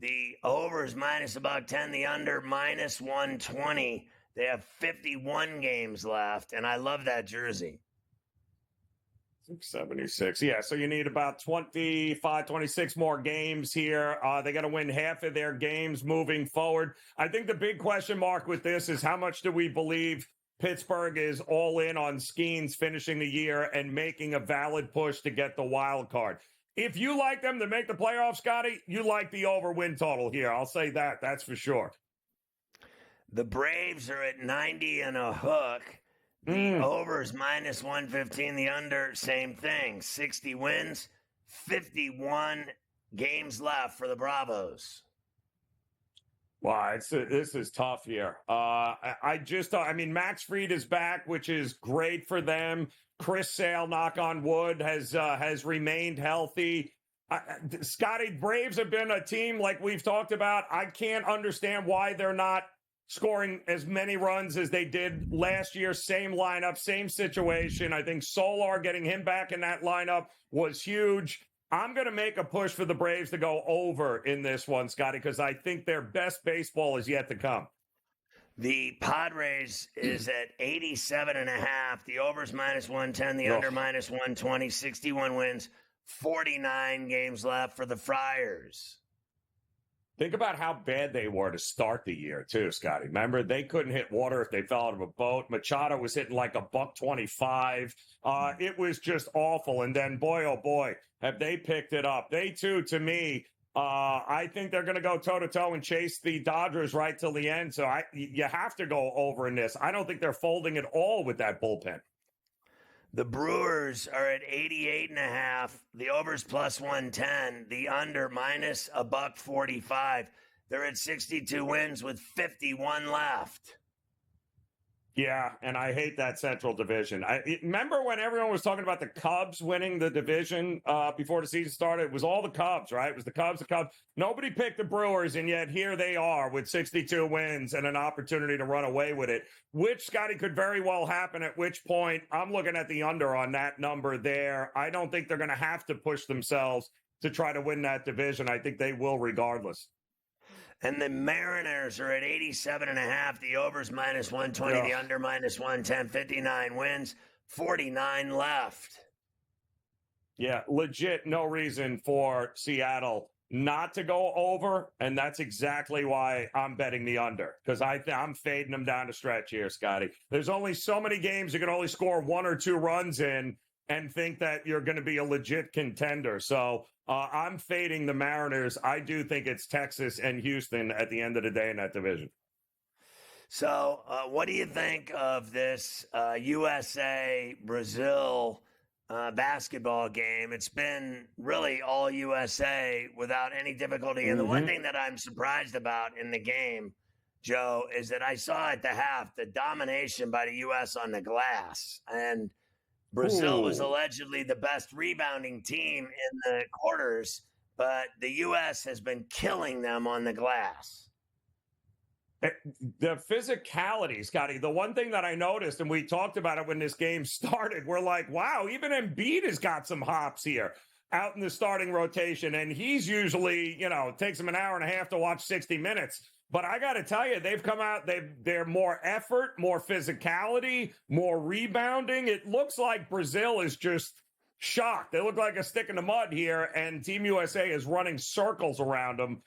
S8: The over is minus about 10, the under minus 120. They have 51 games left, and I love that jersey.
S12: 76. Yeah, so you need about 25, 26 more games here. They got to win half of their games moving forward. I think the big question mark with this is how much do we believe Pittsburgh is all in on Skeens finishing the year and making a valid push to get the wild card. If you like them to make the playoffs, Scotty, you like the over win total here. I'll say that. That's for sure.
S8: The Braves are at 90 and a hook. The over is minus 115. The under, same thing. 60 wins, 51 games left for the Bravos.
S12: Wow, this is tough here. Max Fried is back, which is great for them. Chris Sale, knock on wood, has remained healthy. Scotty, Braves have been a team like we've talked about. I can't understand why they're not scoring as many runs as they did last year. Same lineup, same situation. I think Solar, getting him back in that lineup was huge. I'm going to make a push for the Braves to go over in this one, Scotty, because I think their best baseball is yet to come.
S8: The Padres is at 87.5. The over's minus 110. The under minus 120. 61 wins. 49 games left for the Friars.
S12: Think about how bad they were to start the year, too, Scotty. Remember, they couldn't hit water if they fell out of a boat. Machado was hitting like $125. It was just awful. And then, boy, oh boy, have they picked it up. They, too, to me, I think they're going to go toe-to-toe and chase the Dodgers right till the end. So you have to go over in this. I don't think they're folding at all with that bullpen.
S8: The Brewers are at 88.5. The over's plus 110. The under minus $145. They're at 62 wins with 51 left.
S12: Yeah, and I hate that Central Division. Remember when everyone was talking about the Cubs winning the division before the season started? It was all the Cubs, right? It was the Cubs. Nobody picked the Brewers, and yet here they are with 62 wins and an opportunity to run away with it, which, Scotty, could very well happen, at which point I'm looking at the under on that number there. I don't think they're going to have to push themselves to try to win that division. I think they will regardless.
S8: And the Mariners are at 87.5. The over's minus 120. The under minus 110. 59 wins. 49 left.
S12: Yeah, legit no reason for Seattle not to go over, and that's exactly why I'm betting the under, because I'm fading them down the stretch here, Scotty. There's only so many games you can only score 1 or 2 runs in, and think that you're going to be a legit contender. So I'm fading the Mariners. I do think it's Texas and Houston at the end of the day in that division.
S8: So what do you think of this USA-Brazil basketball game? It's been really all USA without any difficulty. And the one thing that I'm surprised about in the game, Joe, is that I saw at the half the domination by the U.S. on the glass. And Brazil was allegedly the best rebounding team in the quarters, but the U.S. has been killing them on the glass.
S12: The physicality, Scotty, the one thing that I noticed, and we talked about it when this game started, we're like, wow, even Embiid has got some hops here out in the starting rotation. And he's usually, takes him an hour and a half to watch 60 minutes. But I got to tell you, they've come out, they're more effort, more physicality, more rebounding. It looks like Brazil is just shocked. They look like a stick in the mud here, and Team USA is running circles around them.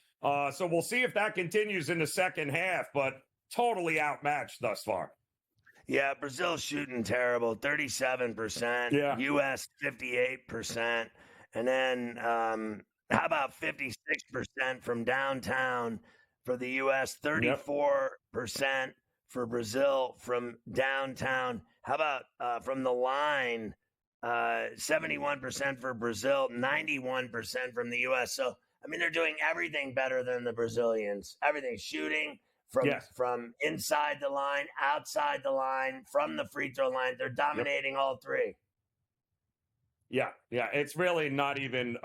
S12: So we'll see if that continues in the second half, but totally outmatched thus far.
S8: Yeah, Brazil's shooting terrible, 37%.
S12: Yeah.
S8: U.S. 58%. And then how about 56% from downtown for the U.S., 34% for Brazil from downtown. How about from the line, 71% for Brazil, 91% from the U.S. So, I mean, they're doing everything better than the Brazilians. Everything, shooting from inside the line, outside the line, from the free throw line. They're dominating all three.
S12: Yeah, it's really not even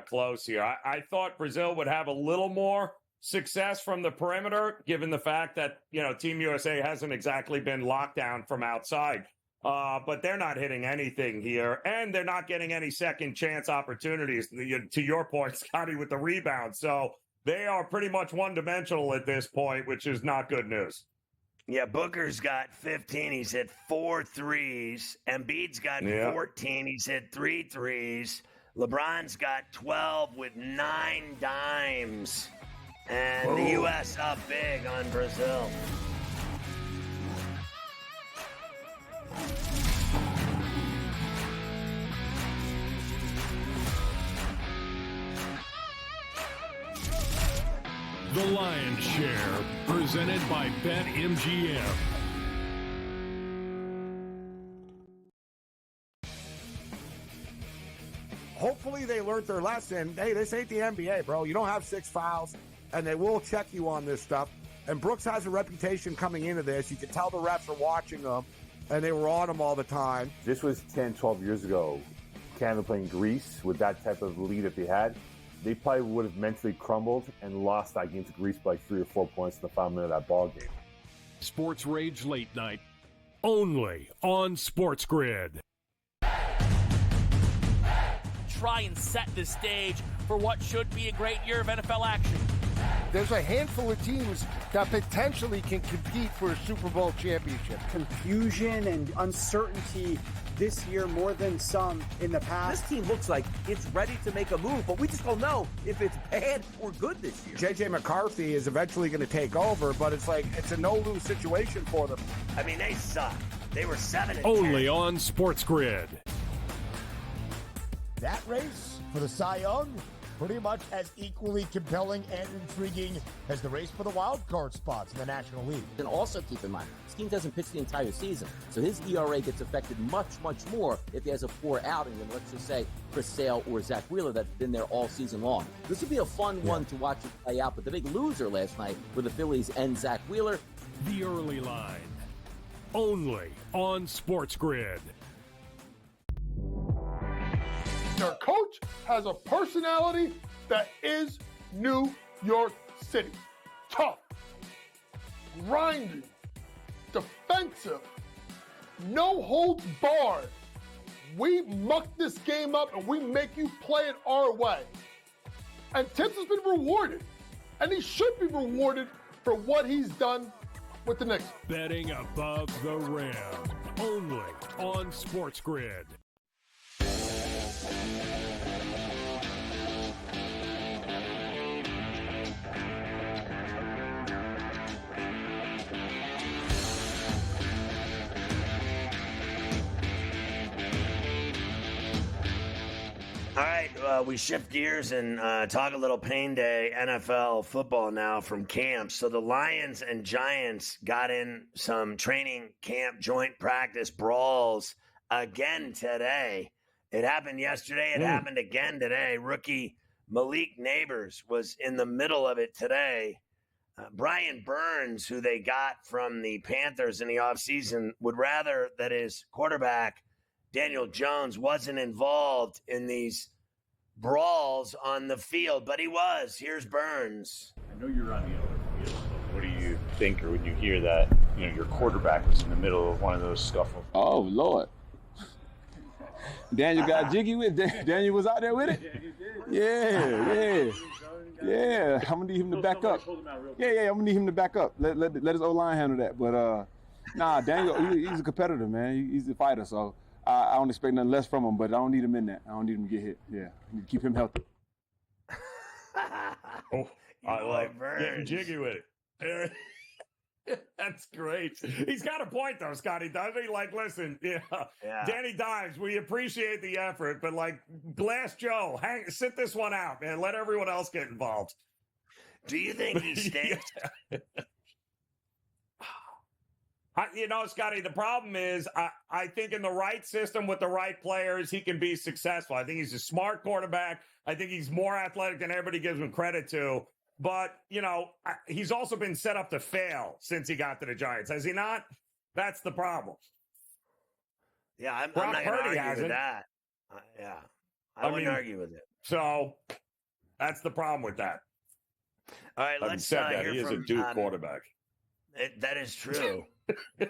S12: close here. I thought Brazil would have a little more success from the perimeter, given the fact that, Team USA hasn't exactly been locked down from outside. But they're not hitting anything here, and they're not getting any second chance opportunities, to your point, Scotty, with the rebound. So they are pretty much one-dimensional at this point, which is not good news.
S8: Yeah, Booker's got 15. He's hit 4 threes. Embiid's got 14. He's hit 3 threes. LeBron's got 12 with 9 dimes. And the U.S. up big on Brazil.
S3: The Lion's Share, presented by BetMGM.
S5: Hopefully they learned their lesson. Hey, this ain't the NBA, bro. You don't have 6 fouls, and they will check you on this stuff. And Brooks has a reputation coming into this. You can tell the refs are watching them, and they were on him all the time.
S11: This was 10, 12 years ago. Canada playing Greece with that type of lead that they had. They probably would have mentally crumbled and lost that game to Greece by 3 or 4 points in the final minute of that ball game.
S3: Sports Rage Late Night, only on SportsGrid.
S4: Try and set the stage for what should be a great year of NFL action.
S9: There's a handful of teams that potentially can compete for a Super Bowl championship.
S6: Confusion and uncertainty this year more than some in the past.
S7: This team looks like it's ready to make a move, but we just don't know if it's bad or good this year.
S5: J.J. McCarthy is eventually going to take over, but it's a no-lose situation for them.
S8: I mean, they suck. They were 7-10.
S3: Only on SportsGrid.
S9: That race for the Cy Young, pretty much as equally compelling and intriguing as the race for the wild card spots in the National League.
S10: And also keep in mind, this team doesn't pitch the entire season, so his ERA gets affected much, much more if he has a poor outing than, let's just say, Chris Sale or Zach Wheeler that's been there all season long. This would be a fun one to watch it play out, but the big loser last night were the Phillies and Zach Wheeler.
S3: The Early Line, only on SportsGrid.
S13: Their coach has a personality that is New York City. Tough, grinding, defensive, no holds barred. We muck this game up and we make you play it our way. And Tibbs has been rewarded. And he should be rewarded for what he's done with the Knicks.
S3: Betting above the rim, only on SportsGrid.
S8: we shift gears and talk a little pain day NFL football now from camp. So the Lions and Giants got in some training camp joint practice brawls again today. It happened yesterday. It happened again today. Rookie Malik Neighbors was in the middle of it today. Brian Burns, who they got from the Panthers in the offseason, would rather that his quarterback, Daniel Jones, wasn't involved in these brawls on the field, but he was. Here's Burns.
S20: I know you're on the other field, but what do you think or when you hear that, your quarterback was in the middle of one of those scuffles?
S21: Oh, Lord. Daniel got jiggy with it. Daniel was out there with it? Yeah. I'm going to need him to back up. Yeah, I'm going to need him to back up. Let his O-line handle that. But, Daniel, he's a competitor, man. He's a fighter, so I don't expect nothing less from him, but I don't need him in that. I don't need him to get hit. Yeah, I need to keep him healthy.
S12: I love getting jiggy with it. That's great. He's got a point, though, Scotty, doesn't he? Like, listen, Danny Dimes, we appreciate the effort, but, like, Glass Joe, sit this one out, man. Let everyone else get involved.
S8: Do you think he stinks?
S12: Scotty, the problem is I think in the right system with the right players, he can be successful. I think he's a smart quarterback. I think he's more athletic than everybody gives him credit to. But, he's also been set up to fail since he got to the Giants. Has he not? That's the problem.
S8: Yeah, I'm not going to argue with that. I wouldn't argue with it.
S12: So that's the problem with that.
S8: All right, let's
S12: hear he is a Duke quarterback.
S8: That is true.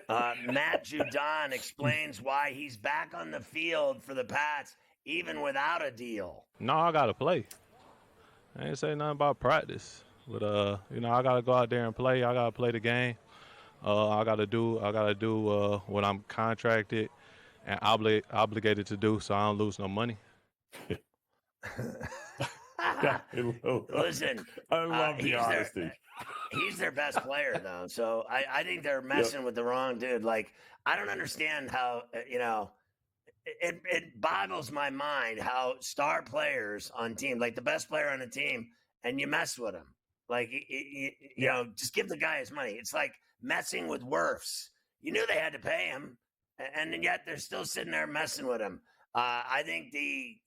S8: Matt Judon explains why he's back on the field for the Pats, even without a deal.
S22: No, I got to play. I ain't say nothing about practice, but I gotta go out there and play. I gotta play the game. I gotta do what I'm contracted and obligated to do, so I don't lose no money.
S8: Listen,
S12: I love the honesty.
S8: He's their best player, though, so I think they're messing with the wrong dude. Like, I don't understand how It boggles my mind how star players on team, like the best player on a team, and you mess with him. Like, just give the guy his money. It's like messing with Wirfs. You knew they had to pay him, and yet they're still sitting there messing with him. I think the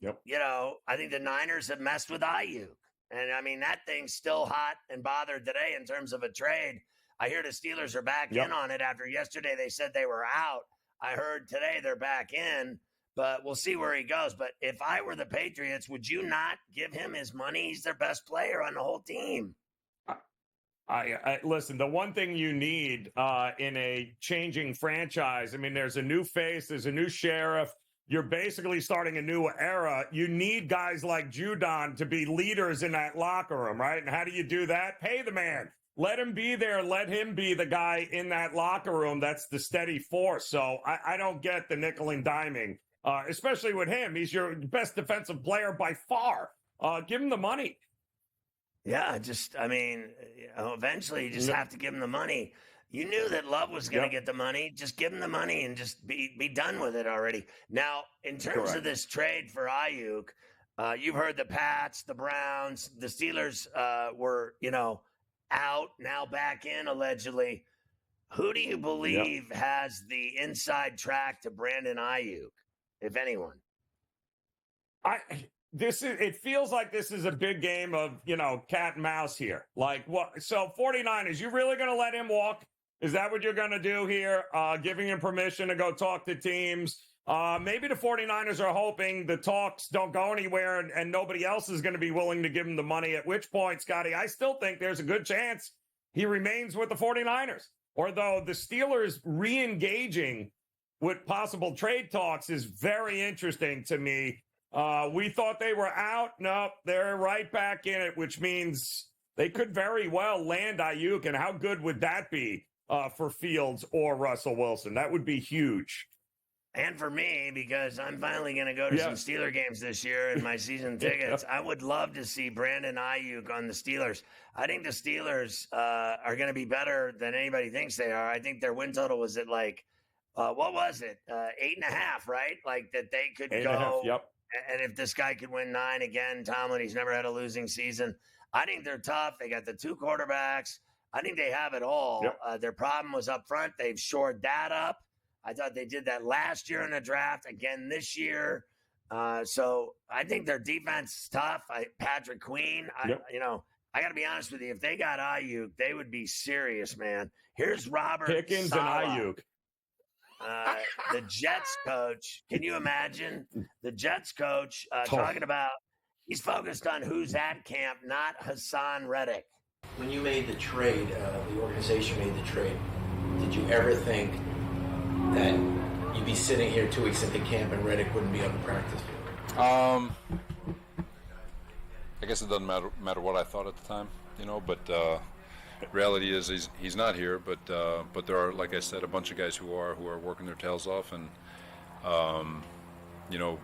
S8: Niners have messed with Ayuk. And, I mean, that thing's still hot and bothered today in terms of a trade. I hear the Steelers are back in on it after yesterday they said they were out. I heard today they're back in. But we'll see where he goes. But if I were the Patriots, would you not give him his money? He's their best player on the whole team.
S12: I listen, the one thing you need in a changing franchise, I mean, there's a new face, there's a new sheriff. You're basically starting a new era. You need guys like Judon to be leaders in that locker room, right? And how do you do that? Pay the man. Let him be there. Let him be the guy in that locker room that's the steady force. So I don't get the nickel and diming. Especially with him. He's your best defensive player by far. Give him the money.
S8: Yeah, eventually you just have to give him the money. You knew that Love was going to get the money. Just give him the money and just be done with it already. Now, in terms of this trade for Ayuk, you've heard the Pats, the Browns, the Steelers were, out, now back in allegedly. Who do you believe has the inside track to Brandon Ayuk? If anyone.
S12: It feels like this is a big game of, cat and mouse here. Like, what? So 49ers, you really going to let him walk? Is that what you're going to do here? Giving him permission to go talk to teams? Maybe the 49ers are hoping the talks don't go anywhere and nobody else is going to be willing to give him the money, at which point, Scotty, I still think there's a good chance he remains with the 49ers. Or though the Steelers re-engaging with possible trade talks is very interesting to me. We thought they were out. No, they're right back in it, which means they could very well land Ayuk. And how good would that be for Fields or Russell Wilson? That would be huge.
S8: And for me, because I'm finally going to go to some Steeler games this year in my season tickets, I would love to see Brandon Ayuk on the Steelers. I think the Steelers are going to be better than anybody thinks they are. I think their win total was at what was it? 8.5, right? Like that they could go And if this guy could win 9 again, Tomlin, he's never had a losing season. I think they're tough. They got the 2 quarterbacks. I think they have it all.
S12: Yep.
S8: Their problem was up front. They've shored that up. I thought they did that last year in the draft, again this year. So I think their defense is tough. Patrick Queen, I got to be honest with you. If they got Ayuk, they would be serious, man. Here's Robert
S12: Pickens
S8: Saleh,
S12: and Ayuk.
S8: the Jets coach. Can you imagine the Jets coach talking about he's focused on who's at camp, not Hassan Reddick.
S1: When you made the trade, the organization made the trade, did you ever think that you'd be sitting here 2 weeks into camp and Reddick wouldn't be on the practice field?
S2: I guess it doesn't matter what I thought at the time, but reality is he's not here. But there are, like I said, a bunch of guys who are working their tails off, and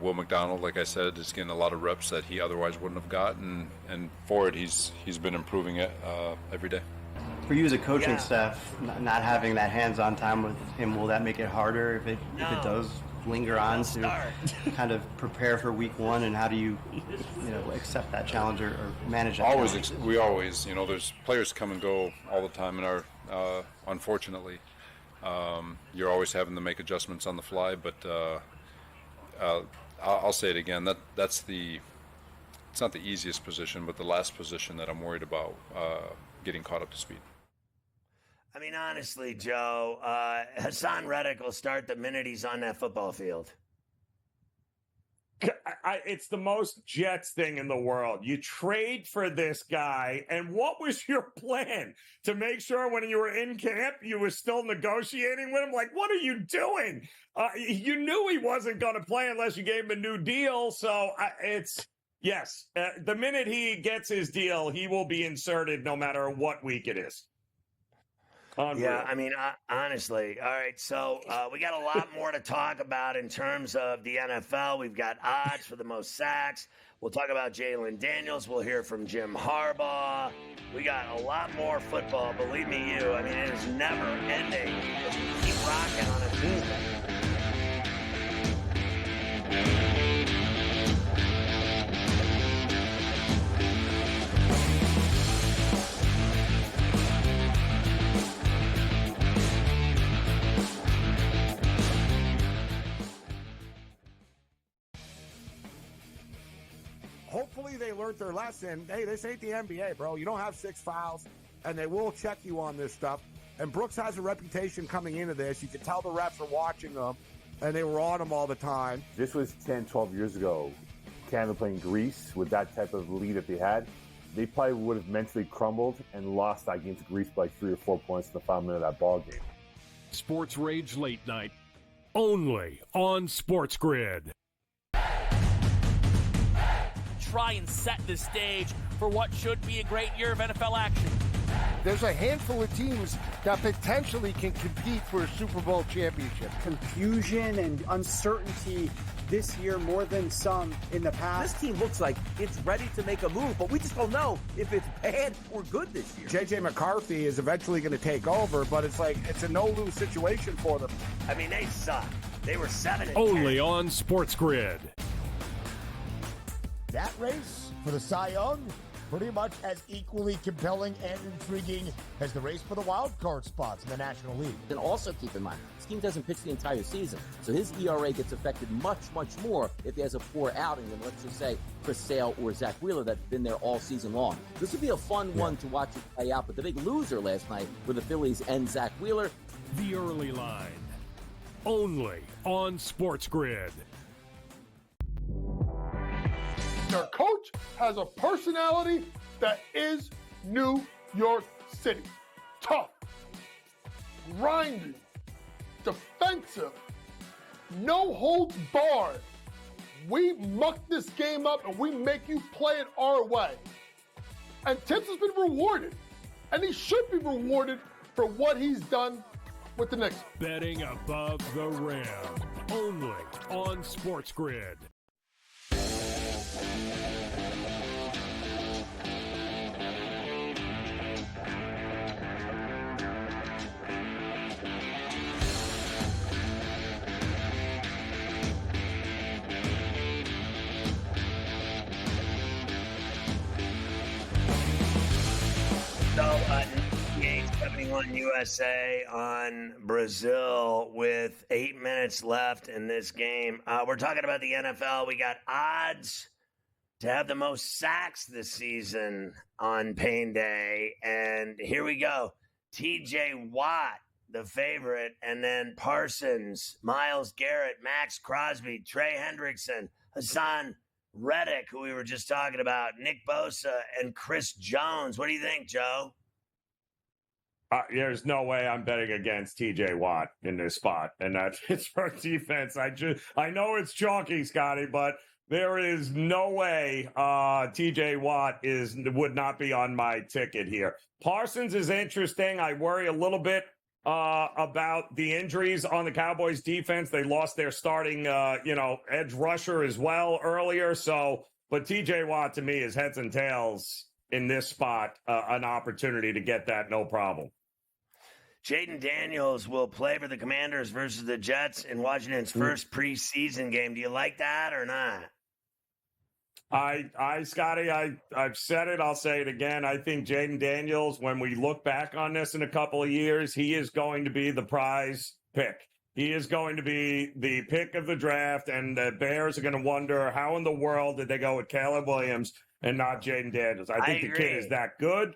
S2: Will McDonald, like I said, is getting a lot of reps that he otherwise wouldn't have gotten, and for it, he's been improving it every day.
S23: For you as a coaching staff, not having that hands-on time with him, will that make it harder if it does linger on to kind of prepare for week 1? And how do you accept that challenge or manage that?
S2: We always, there's players come and go all the time in our, unfortunately, you're always having to make adjustments on the fly. But I'll say it again. It's not the easiest position, but the last position that I'm worried about getting caught up to speed.
S8: I mean, honestly, Joe, Hassan Reddick will start the minute he's on that football field.
S12: It's the most Jets thing in the world. You trade for this guy, and what was your plan? To make sure when you were in camp, you were still negotiating with him? Like, what are you doing? You knew he wasn't going to play unless you gave him a new deal, so yes, the minute he gets his deal, he will be inserted no matter what week it is. Unreal.
S8: Yeah, I mean, honestly. All right, so we got a lot more to talk about in terms of the NFL. We've got odds for the most sacks. We'll talk about Jalen Daniels. We'll hear from Jim Harbaugh. We got a lot more football, believe me you. I mean, it is never ending as we keep rocking on a Tuesday.
S5: Hopefully they learned their lesson. Hey, this ain't the NBA, bro. You don't have 6 fouls, and they will check you on this stuff. And Brooks has a reputation coming into this. You can tell the refs are watching them, and they were on him all the time.
S11: This was 10, 12 years ago. Canada playing Greece with that type of lead that they had. They probably would have mentally crumbled and lost that game to Greece by 3 or 4 points in the final minute of that ball game.
S3: Sports Rage Late Night, only on SportsGrid.
S4: Try and set the stage for what should be a great year of NFL action.
S24: There's a handful of teams that potentially can compete for a Super Bowl championship.
S6: Confusion and uncertainty this year more than some in the past.
S7: This team looks like it's ready to make a move, but we just don't know if it's bad or good this year.
S5: J.J. McCarthy is eventually going to take over, but it's a no-lose situation for them.
S8: I mean, they suck. They were 7-10.
S3: Only on SportsGrid.
S9: That race for the Cy Young, pretty much as equally compelling and intriguing as the race for the wild card spots in the National League.
S10: And also keep in mind, this team doesn't pitch the entire season, so his ERA gets affected much, much more if he has a poor outing than, let's just say, Chris Sale or Zach Wheeler that's been there all season long. This would be a fun one to watch it play out, but the big loser last night were the Phillies and Zach Wheeler.
S3: The early line, only on SportsGrid.
S13: Their coach has a personality that is New York City. Tough, grinding, defensive, no holds barred. We muck this game up and we make you play it our way. And Tibbs has been rewarded. And he should be rewarded for what he's done with the Knicks.
S3: Betting above the rim, only on SportsGrid.
S8: 21 USA on Brazil with 8 minutes left in this game. We're talking about the NFL. We got odds to have the most sacks this season on Pain Day. And here we go. TJ Watt, the favorite, and then Parsons, Myles Garrett, Max Crosby, Trey Hendrickson, Hassan Reddick, who we were just talking about, Nick Bosa, and Chris Jones. What do you think, Joe?
S12: There's no way I'm betting against TJ Watt in this spot. And that Pittsburgh defense, I know it's chalky, Scotty, but there is no way TJ Watt would not be on my ticket here. Parsons is interesting. I worry a little bit about the injuries on the Cowboys defense. They lost their starting, edge rusher as well earlier. But TJ Watt to me is heads and tails in this spot, an opportunity to get that no problem.
S8: Jaden Daniels will play for the Commanders versus the Jets in Washington's first preseason game. Do you like that or not?
S12: Scotty, I've said it. I'll say it again. I think Jaden Daniels, when we look back on this in a couple of years, he is going to be the prize pick. He is going to be the pick of the draft, and the Bears are going to wonder how in the world did they go with Caleb Williams and not Jaden Daniels. I think the kid is that good,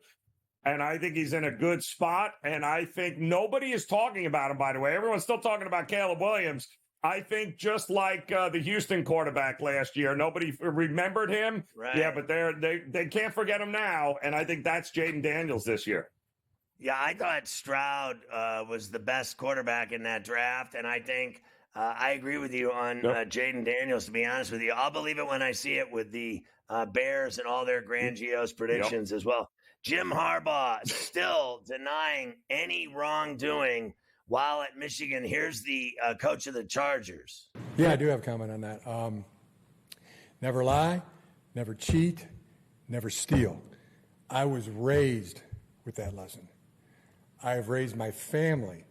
S12: and I think he's in a good spot, and I think nobody is talking about him, by the way. Everyone's still talking about Caleb Williams. I think just like the Houston quarterback last year, nobody remembered him.
S8: Right.
S12: Yeah, but they can't forget him now, and I think that's Jaden Daniels this year.
S8: Yeah, I thought Stroud was the best quarterback in that draft, and I think I agree with you on Jaden Daniels, to be honest with you. I'll believe it when I see it with the Bears and all their grandiose predictions as well. Jim Harbaugh still denying any wrongdoing while at Michigan. Here's the coach of the Chargers.
S14: Yeah, I do have a comment on that. Never lie, never cheat, never steal. I was raised with that lesson. I have raised my family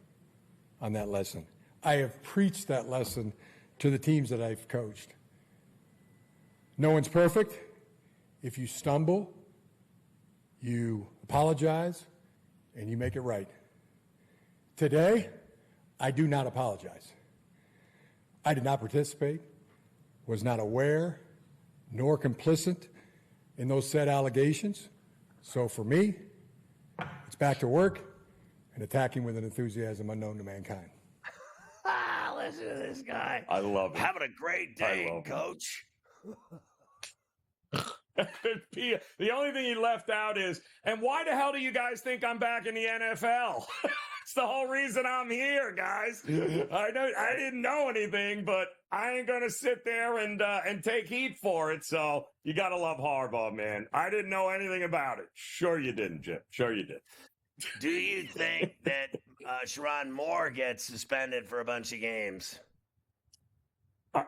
S14: on that lesson. I have preached that lesson to the teams that I've coached. No one's perfect. If you stumble, you apologize, and you make it right. Today, I do not apologize. I did not participate, was not aware, nor complicit in those said allegations. So for me, it's back to work and attacking with an enthusiasm unknown to mankind.
S8: Listen to this guy.
S12: I love it.
S8: Having a great day, Coach.
S12: The only thing he left out is, and why the hell do you guys think I'm back in the NFL? It's the whole reason I'm here, guys. I didn't know anything, but I ain't gonna sit there and take heat for it. So you gotta love Harbaugh, man. I didn't know anything about it. Sure you didn't, Jim. Sure you did.
S8: Do you think that Sharon Moore gets suspended for a bunch of games?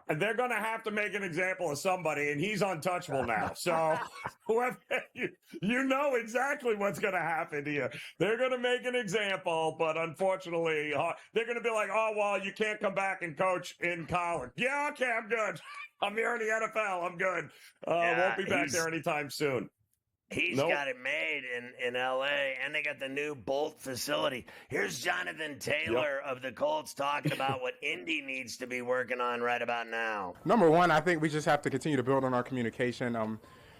S12: They're going to have to make an example of somebody, and he's untouchable now. So whoever, you know exactly what's going to happen here. They're going to make an example, but unfortunately, they're going to be like, oh, well, you can't come back and coach in college. Yeah, okay, I'm good. I'm here in the NFL. I'm good. Won't be back there anytime soon.
S8: He's got it made in L.A., and they got the new Bolt facility. Here's Jonathan Taylor of the Colts talking about what Indy needs to be working on right about now.
S17: Number one, I think we just have to continue to build on our communication.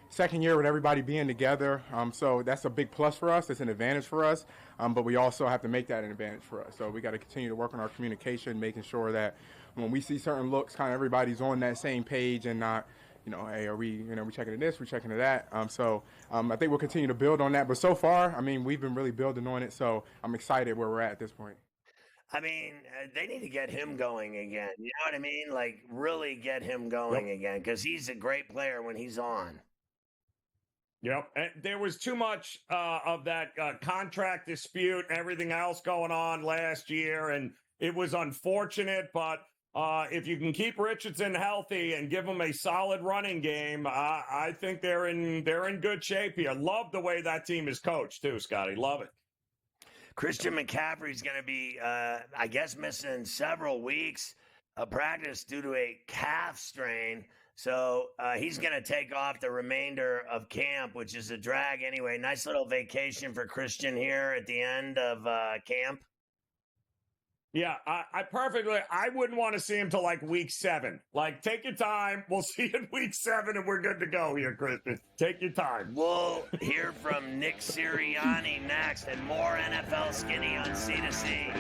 S17: Second year with everybody being together, so that's a big plus for us. It's an advantage for us, but we also have to make that an advantage for us. So we got to continue to work on our communication, making sure that when we see certain looks, kind of everybody's on that same page and not, hey, are we, we checking to this, we're checking to that. So I think we'll continue to build on that. But so far, we've been really building on it. So I'm excited where we're at this point.
S8: They need to get him going again. You know what I mean? Like, really get him going again, because he's a great player when he's on.
S12: Yep. And there was too much of that contract dispute, everything else going on last year. And it was unfortunate, but if you can keep Richardson healthy and give him a solid running game, I think they're in good shape here. Love the way that team is coached too, Scotty. Love it.
S8: Christian McCaffrey's going to be, missing several weeks of practice due to a calf strain. So he's going to take off the remainder of camp, which is a drag anyway. Nice little vacation for Christian here at the end of camp.
S12: Yeah, I wouldn't want to see him till like week 7. Like, take your time. We'll see you in week 7, and we're good to go here, Christian. Take your time.
S8: We'll hear from Nick Sirianni next, and more NFL Skinny on C2C.